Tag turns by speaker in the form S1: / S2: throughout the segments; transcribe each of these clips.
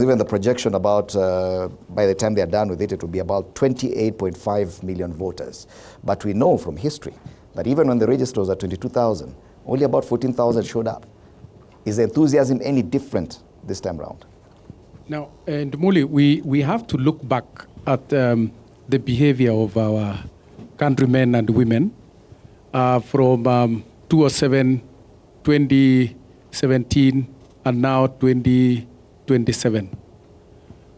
S1: Even the projection about by the time they are done with it, it will be about 28.5 million voters. But we know from history that even when the register was at 22,000, only about 14,000 showed up. Is the enthusiasm any different this time around?
S2: Now, and Muli, we have to look back at the behavior of our countrymen and women from 2007, 2017, and now 2027.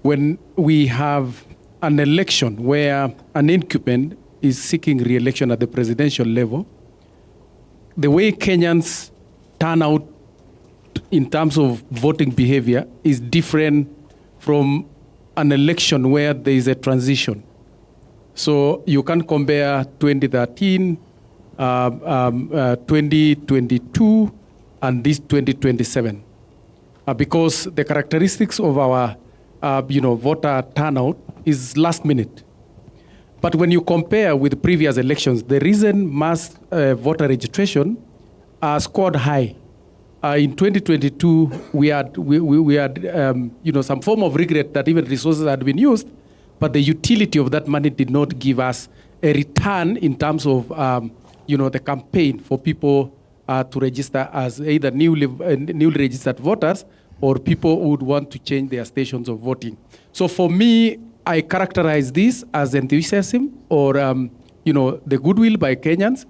S2: When we have an election where an incumbent is seeking re-election at the presidential level, the way Kenyans turn out in terms of voting behavior is different from an election where there is a transition. So you can compare 2013, 2022, and this 2027. Because the characteristics of our voter turnout is last minute. But when you compare with previous elections, the reason mass voter registration scored high. In 2022, we had some form of regret that even resources had been used, but the utility of that money did not give us a return in terms of the campaign for people to register as either newly registered voters or people who would want to change their stations of voting. So for me, I characterize this as enthusiasm or the goodwill by Kenyans,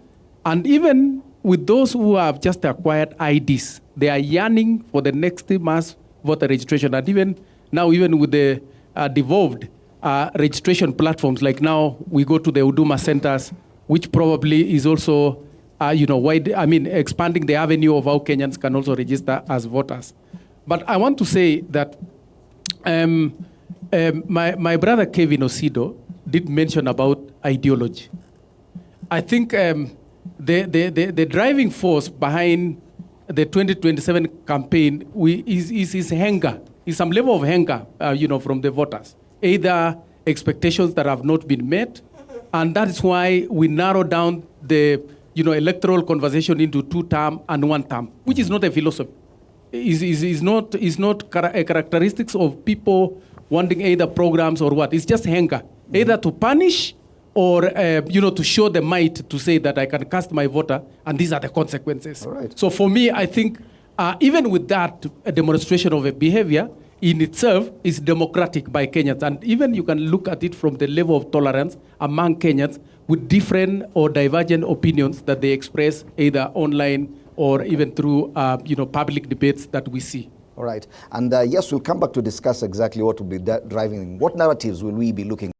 S2: and even with those who have just acquired IDs, they are yearning for the next mass voter registration. And even now, even with the devolved registration platforms, like now we go to the Huduma centers, which probably is also expanding the avenue of how Kenyans can also register as voters. But I want to say that my brother Kevin Osido did mention about ideology. I think the driving force behind the 2027 campaign is anger, is some level of anger, from the voters. Either expectations that have not been met, and that is why we narrow down the electoral conversation into 2-term and 1-term, which is not a philosophy. Is not a characteristics of people wanting either programs or what. It's just anger, either to punish or to show the might to say that I can cast my voter and these are the consequences.
S1: All right.
S2: So for me, I think even with that, a demonstration of a behavior in itself is democratic by Kenyans. And even you can look at it from the level of tolerance among Kenyans with different or divergent opinions that they express either online or even through public debates that we see.
S1: All right. And yes, we'll come back to discuss exactly what will be driving, what narratives will we be looking